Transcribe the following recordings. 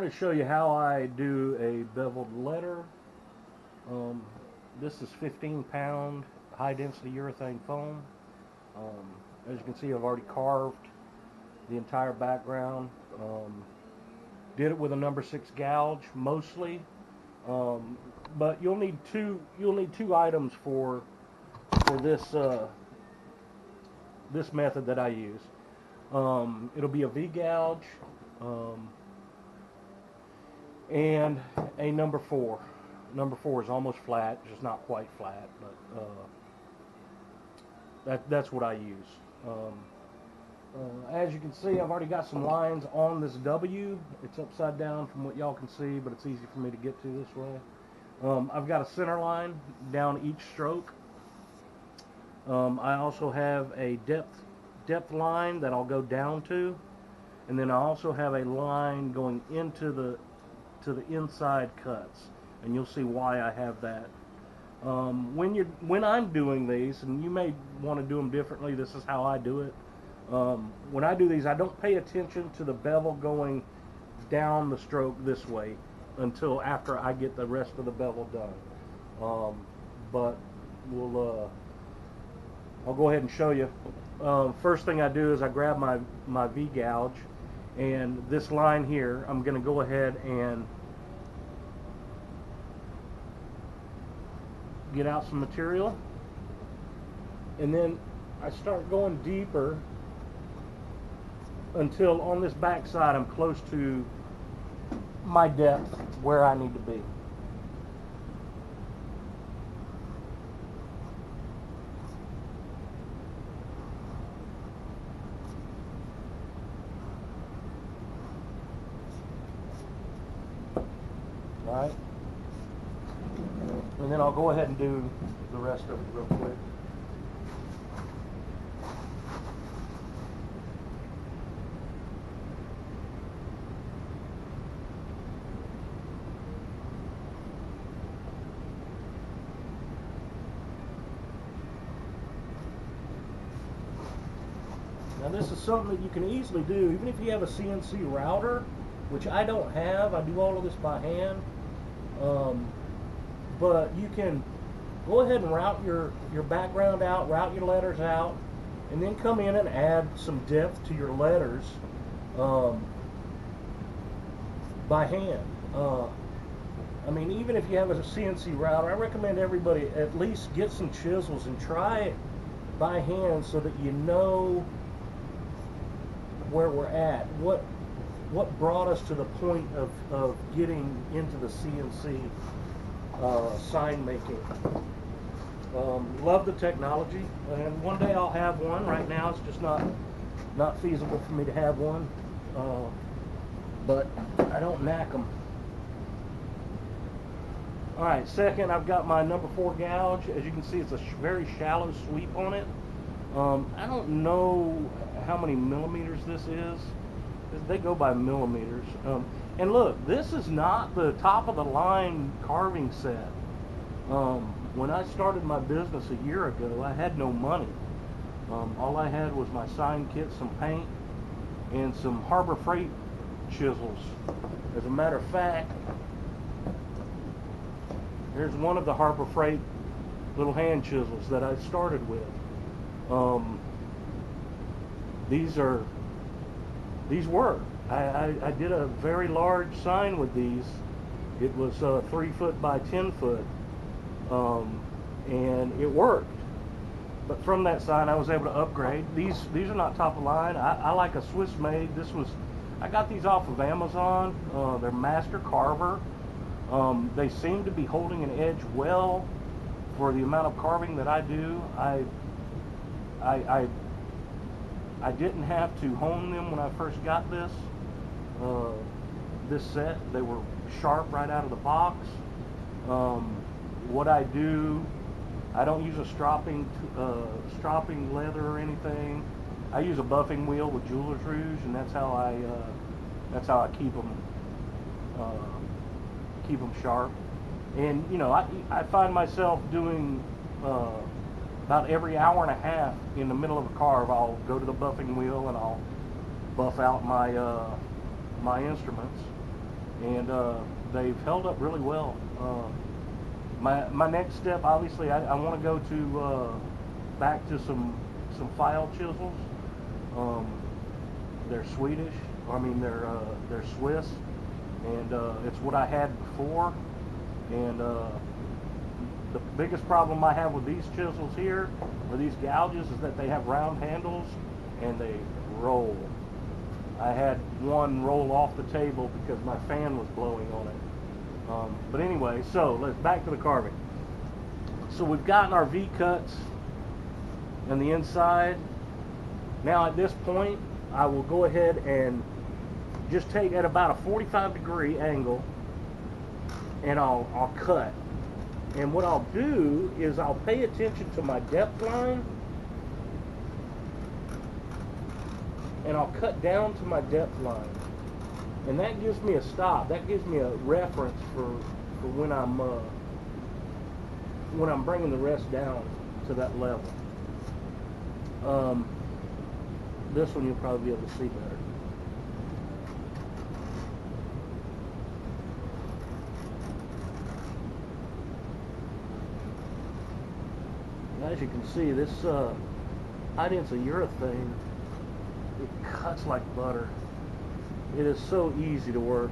wanted to show you how I do a beveled letter. This is 15-pound high density urethane foam. As you can see, I've already carved the entire background. Did it with a number 6 gouge mostly, but you'll need two items for this this method that I use. It'll be a V gouge and a number 4. Number 4 is almost flat, just not quite flat, but that's what I use. As you can see, I've already got some lines on this W. It's upside down from what y'all can see, but it's easy for me to get to this way. I've got a center line down each stroke. I also have a depth line that I'll go down to, and then I also have a line going into the inside cuts, and you'll see why I have that. When I'm doing these, and you may want to do them differently, this is how I do it. When I do these, I don't pay attention to the bevel going down the stroke this way until after I get the rest of the bevel done. But I'll go ahead and show you. First thing I do is I grab my V gouge, and this line here, I'm going to go ahead and get out some material, and then I start going deeper until on this back side I'm close to my depth where I need to be. All right, and then I'll go ahead and do the rest of it real quick. Now this is something that you can easily do, even if you have a CNC router, which I don't have. I do all of this by hand. But you can go ahead and route your background out, route your letters out, and then come in and add some depth to your letters by hand. I mean, even if you have a CNC router, I recommend everybody at least get some chisels and try it by hand so that you know where we're at. What brought us to the point of getting into the CNC sign making. Love the technology, and one day I'll have one. Right now it's just not feasible for me to have one, but I don't knack them. Alright, second, I've got my number 4 gouge. As you can see, it's a very shallow sweep on it. I don't know how many millimeters this is. They go by millimeters. And look, this is not the top of the line carving set. When I started my business a year ago, I had no money. All I had was my sign kit, some paint, and some Harbor Freight chisels. As a matter of fact, here's one of the Harbor Freight little hand chisels that I started with. These work. I did a very large sign with these. It was 3 foot by 10 foot, and it worked. But from that sign, I was able to upgrade. These are not top of line. I like a Swiss made. I got these off of Amazon. They're master carver. They seem to be holding an edge well for the amount of carving that I do. I didn't have to hone them when I first got this set. They were sharp right out of the box. What I do, I don't use a stropping leather or anything. I use a buffing wheel with jeweler's rouge, and that's how I keep them sharp. And you know, I find myself doing about every hour and a half in the middle of a carve, I'll go to the buffing wheel and I'll buff out my my instruments. and they've held up really well. My next step, obviously, I want to go to back to some file chisels. They're Swedish. I mean, they're Swiss, and it's what I had before. And the biggest problem I have with these chisels here, or these gouges, is that they have round handles and they roll. I had one roll off the table because my fan was blowing on it. But anyway, so let's back to the carving. So we've gotten our V cuts on the inside. Now at this point, I will go ahead and just take at about a 45-degree angle, and I'll cut. And what I'll do is I'll pay attention to my depth line, and I'll cut down to my depth line. And that gives me a stop. That gives me a reference for when I'm bringing the rest down to that level. This one you'll probably be able to see better. As you can see, this high-density urethane, it cuts like butter. It is so easy to work.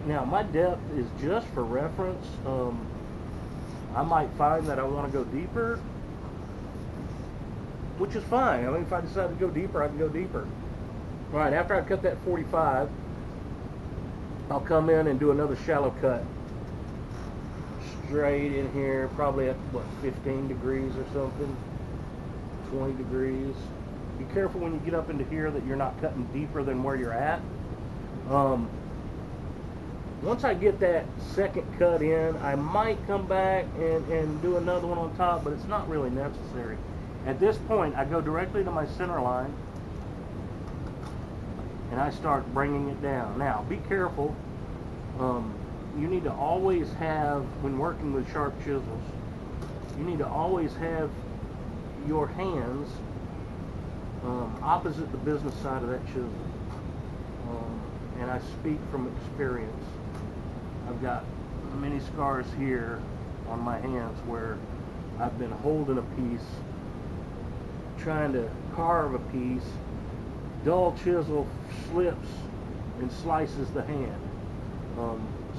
Now my depth is just for reference. I might find that I want to go deeper, which is fine. I mean, if I decide to go deeper, I can go deeper. All right, after I cut that 45, I'll come in and do another shallow cut. Straight in here, probably at, what, 15 degrees or something, 20 degrees. Be careful when you get up into here that you're not cutting deeper than where you're at. Once I get that second cut in, I might come back and do another one on top, but it's not really necessary. At this point, I go directly to my center line, and I start bringing it down. Now, be careful. You need to always have, when working with sharp chisels, you need to always have your hands opposite the business side of that chisel. And I speak from experience. I've got many scars here on my hands where I've been holding a piece, trying to carve a piece. Dull chisel slips and slices the hand.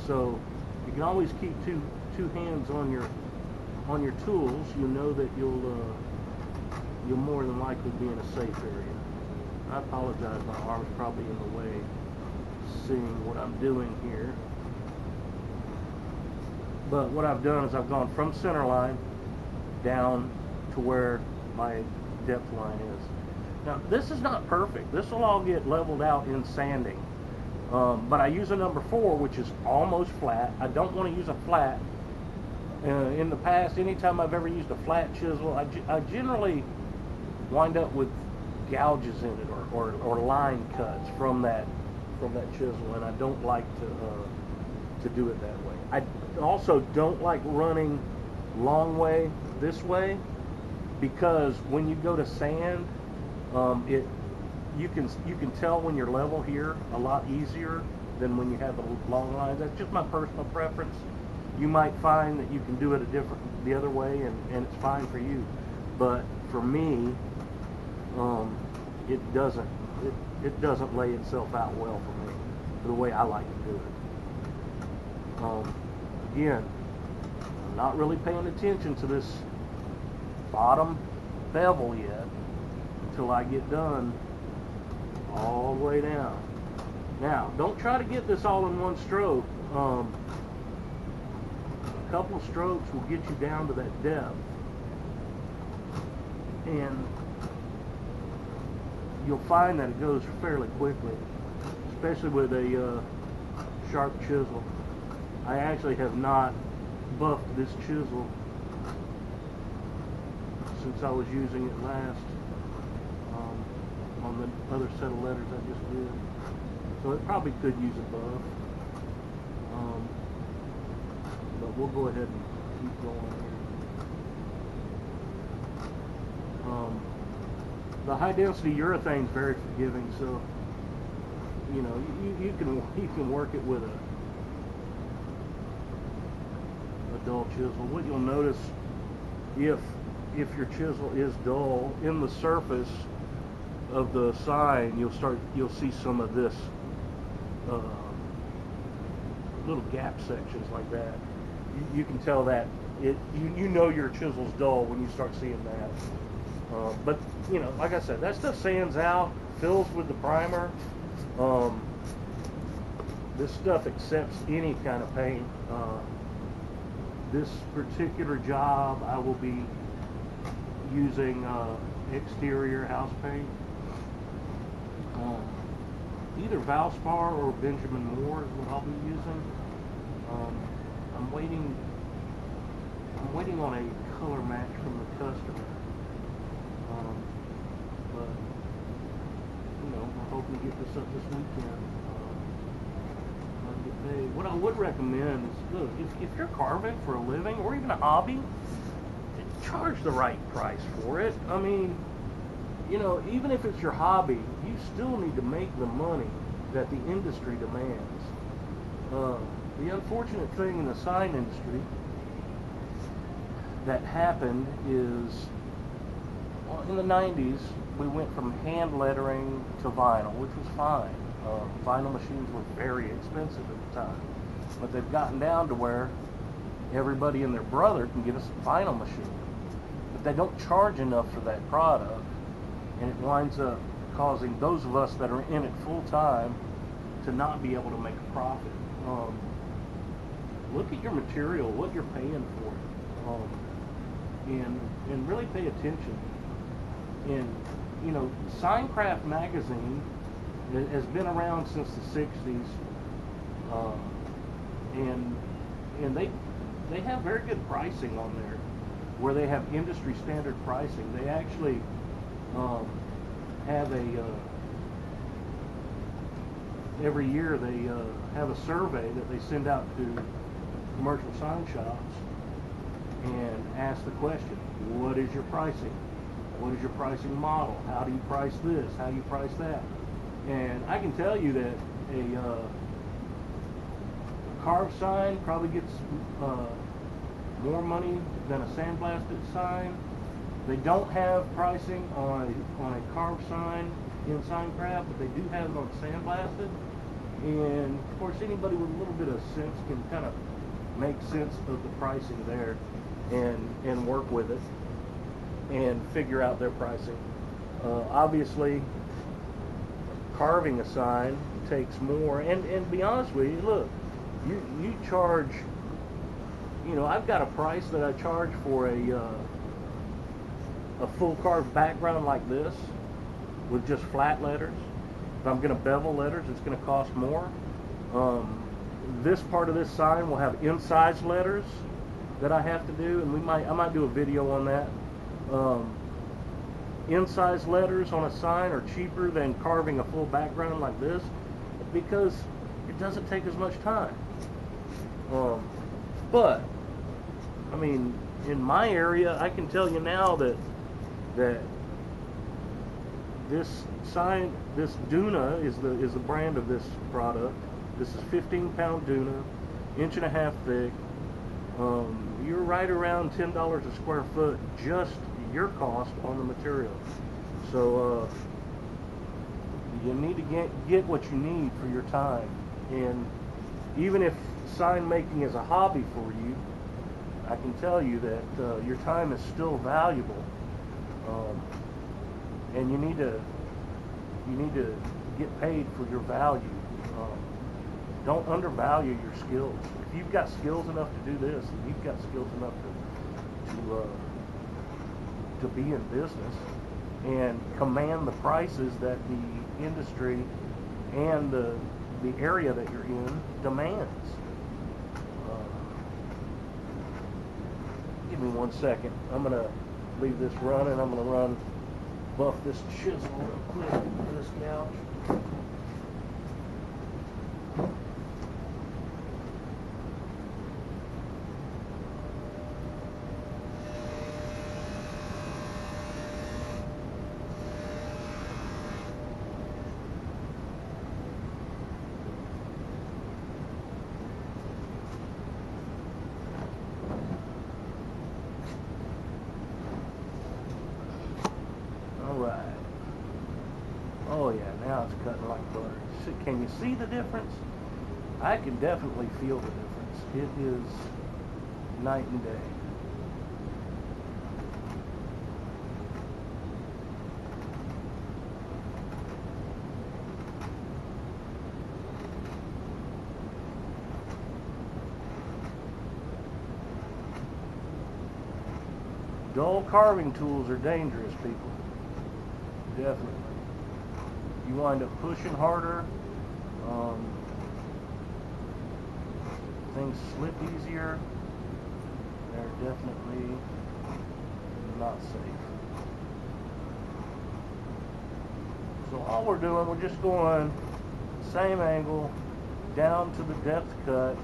So you can always keep two hands on your tools. You know that you'll more than likely be in a safe area. I apologize, my arm's probably in the way seeing what I'm doing here. But what I've done is I've gone from center line down to where my depth line is. Now this is not perfect. This will all get leveled out in sanding. But I use a number 4, which is almost flat. I don't want to use a flat. In the past, anytime I've ever used a flat chisel, I generally wind up with gouges in it or line cuts from that chisel, and I don't like to do it that way. I also don't like running long way this way, because when you go to sand, you can tell when you're level here a lot easier than when you have the long lines. That's just my personal preference. You might find that you can do it the other way, and it's fine for you. But for me, it doesn't lay itself out well for me, the way I like to do it. Again, I'm not really paying attention to this bottom bevel yet until I get done all the way down. Now, don't try to get this all in one stroke. A couple of strokes will get you down to that depth, and you'll find that it goes fairly quickly, especially with a sharp chisel. I actually have not buffed this chisel since I was using it last on the other set of letters I just did. So it probably could use a buff. But we'll go ahead and keep going here. the high density urethane is very forgiving, so you know you can work it with a dull chisel. What you'll notice, if your chisel is dull, in the surface of the sign you'll see some of this little gap sections like that. You can tell that you know your chisel's dull when you start seeing that. But you know, like I said, that stuff sands out, fills with the primer. This stuff accepts any kind of paint. This particular job I will be using exterior house paint. Either Valspar or Benjamin Moore is what I'll be using. I'm waiting on a color match from the customer. But you know, I'm hoping to get this up this weekend. Get paid. What I would recommend is, look, if you're carving for a living or even a hobby, charge the right price for it. I mean, you know, even if it's your hobby, you still need to make the money that the industry demands. The unfortunate thing in the sign industry that happened is, well, in the 90s, we went from hand lettering to vinyl, which was fine. Vinyl machines were very expensive at the time, but they've gotten down to where everybody and their brother can get a vinyl machine, but they don't charge enough for that product, and it winds up causing those of us that are in it full time to not be able to make a profit. Look at your material, what you're paying for it, and really pay attention. And you know, Signcraft magazine has been around since the 60s, and they have very good pricing on there, where they have industry standard pricing. They actually have every year they have a survey that they send out to commercial sign shops and ask the question, what is your pricing? What is your pricing model? How do you price this? How do you price that? And I can tell you that a carved sign probably gets more money than a sandblasted sign. They don't have pricing on a carved sign in Signcraft, but they do have it on sandblasted. And of course, anybody with a little bit of sense can kind of make sense of the pricing there and work with it and figure out their pricing. Obviously, carving a sign takes more, and to be honest with you, look, you charge, you know, I've got a price that I charge for a full carved background like this with just flat letters. If I'm going to bevel letters, it's going to cost more. This part of this sign will have incised letters that I have to do, and I might do a video on that. Incised letters on a sign are cheaper than carving a full background like this because it doesn't take as much time. But I mean, in my area, I can tell you now that this sign, this Duna is the brand of this product. This is 15-pound Duna, 1.5 inch thick. You're right around $10 a square foot, just your cost on the material. So you need to get what you need for your time. And even if sign making is a hobby for you, I can tell you that your time is still valuable, and you need to get paid for your value. Don't undervalue your skills. If you've got skills enough to do this, and you've got skills enough to be in business and command the prices that the industry and the area that you're in demands. Give me 1 second. I'm going to leave this running. I'm going to buff this chisel real quick to this couch. can you see the difference? I can definitely feel the difference. It is night and day. Dull carving tools are dangerous, people. Definitely. You wind up pushing harder. Things slip easier. They're definitely not safe. So all we're doing, we're just going same angle down to the depth cut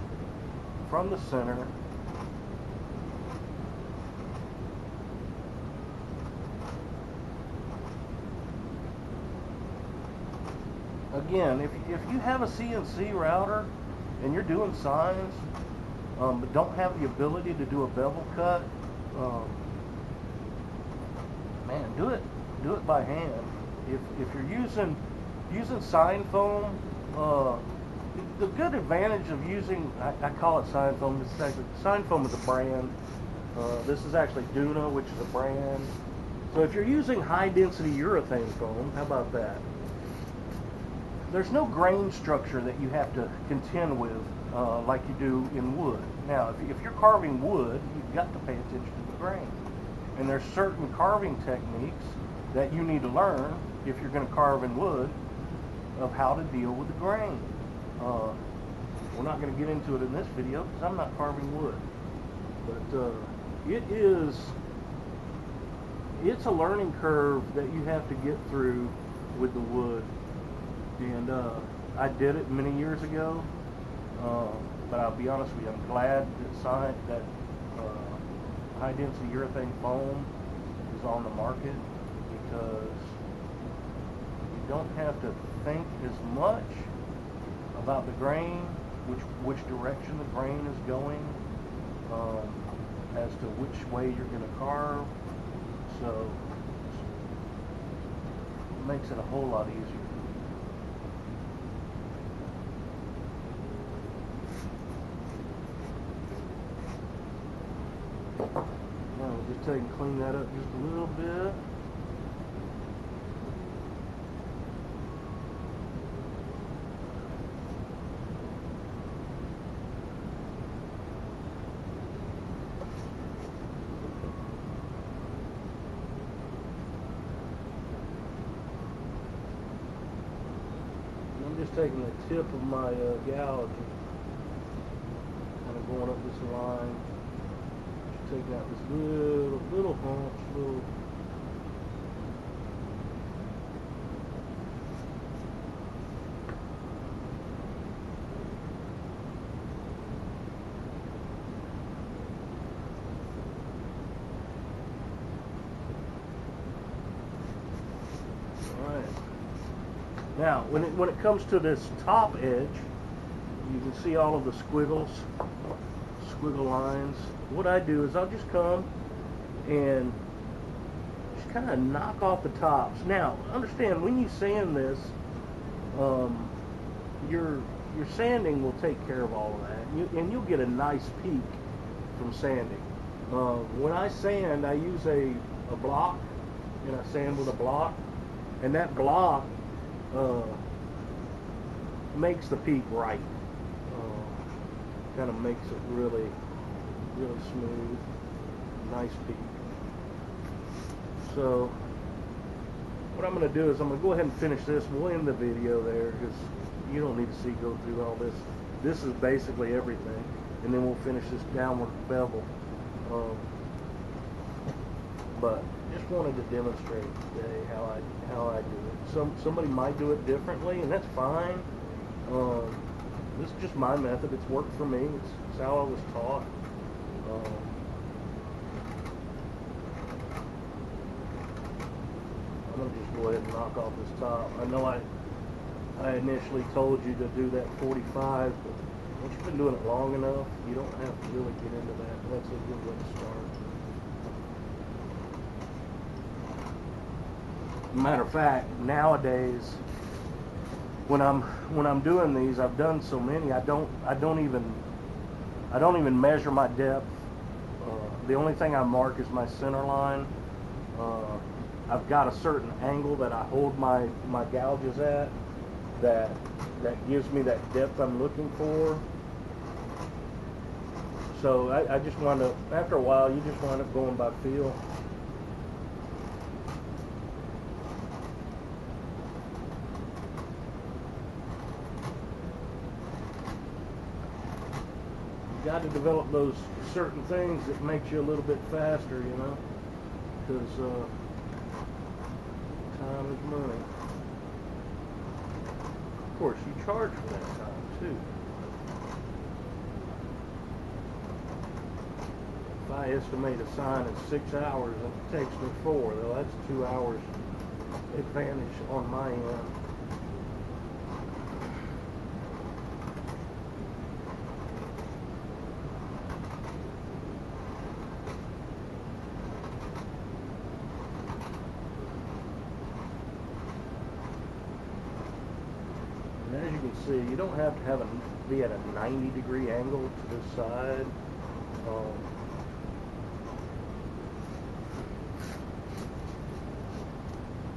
from the center. Again, if you have a CNC router and you're doing signs, but don't have the ability to do a bevel cut, man, do it by hand. If you're using sign foam, the good advantage of using, I call it sign foam. This is actually, sign foam is a brand. This is actually Duna, which is a brand. So if you're using high density urethane foam, how about that? There's no grain structure that you have to contend with like you do in wood. Now, if you're carving wood, you've got to pay attention to the grain. And there's certain carving techniques that you need to learn if you're going to carve in wood of how to deal with the grain. We're not going to get into it in this video because I'm not carving wood. But it's a learning curve that you have to get through with the wood. And I did it many years ago, but I'll be honest with you, I'm glad that high density urethane foam is on the market, because you don't have to think as much about the grain, which direction the grain is going, as to which way you're going to carve. So it makes it a whole lot easier. Now we'll just take and clean that up just a little bit. I'm just taking the tip of my gouge and kind of going up this line. Taking out this little humps, All right. Now, when it comes to this top edge, you can see all of the squiggle lines. What I do is I'll just come and just kind of knock off the tops. Now, understand, when you sand this, your sanding will take care of all of that, and you'll get a nice peak from sanding. When I sand, I use a block, and I sand with a block, and that block makes the peak right. Kind of makes it really smooth, nice peak. So what I'm going to do is I'm going to go ahead and finish this. We'll end the video there because you don't need to go through all this. This is basically everything, and then we'll finish this downward bevel. But just wanted to demonstrate today how I do it. Somebody might do it differently, and that's fine. This is just my method. It's worked for me. It's how I was taught. I'm going to just go ahead and knock off this top. I know I initially told you to do that 45, but once you've been doing it long enough, you don't have to really get into that. That's a good way to start. Matter of fact, nowadays, when I'm doing these, I've done so many. I don't even measure my depth. The only thing I mark is my center line. I've got a certain angle that I hold my gouges at that gives me that depth I'm looking for. So I just wind up, after a while, you just wind up going by feel. You got to develop those certain things that makes you a little bit faster, you know, because time is money. Of course, you charge for that time too. If I estimate a sign at 6 hours and it takes me 4, though that's 2 hours advantage on my end. And as you can see, you don't have to be at a 90-degree angle to this side.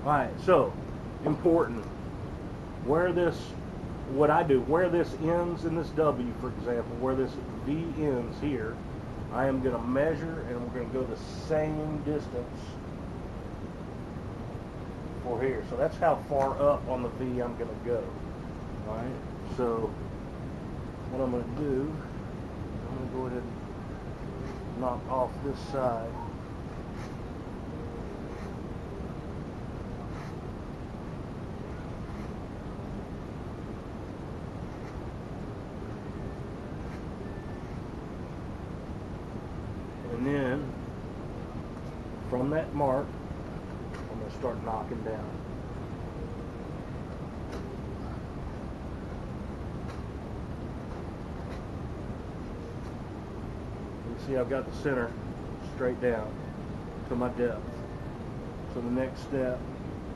Alright, so important. Where this ends in this W, for example, where this V ends here, I am going to measure and we're going to go the same distance for here. So that's how far up on the V I'm going to go. Alright, so what I'm going to do, I'm going to go ahead and knock off this side. And then, from that mark, I'm going to start knocking down. You see I've got the center straight down to my depth. So the next step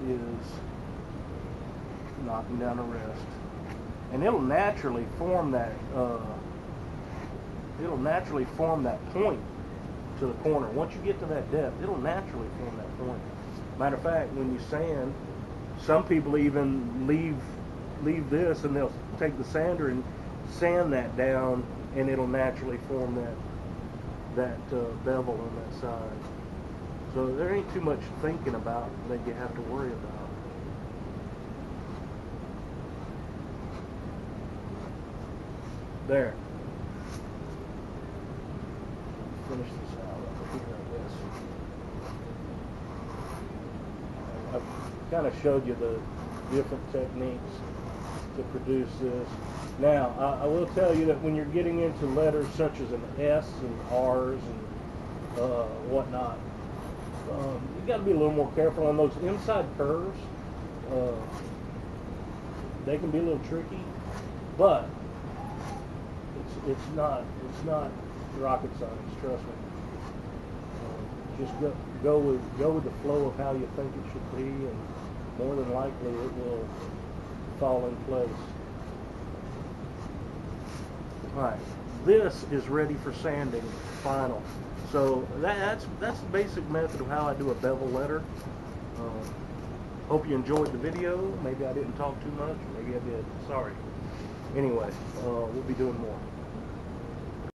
is knocking down the rest. And it'll naturally form that point to the corner. Once you get to that depth, it'll naturally form that point. Matter of fact, when you sand, some people even leave this and they'll take the sander and sand that down, and it'll naturally form that bevel on that side. So there ain't too much thinking about that you have to worry about. There. Finish this out here, I guess. I've kind of showed you the different techniques to produce this. Now, I will tell you that when you're getting into letters such as an S and R's and whatnot, you got to be a little more careful on those inside curves. They can be a little tricky, but it's not rocket science. Trust me. Just go with the flow of how you think it should be, and more than likely it will fall in place. Alright, this is ready for sanding, final. So that's the basic method of how I do a bevel letter. Hope you enjoyed the video. Maybe I didn't talk too much, maybe I did. Sorry. Anyway, we'll be doing more.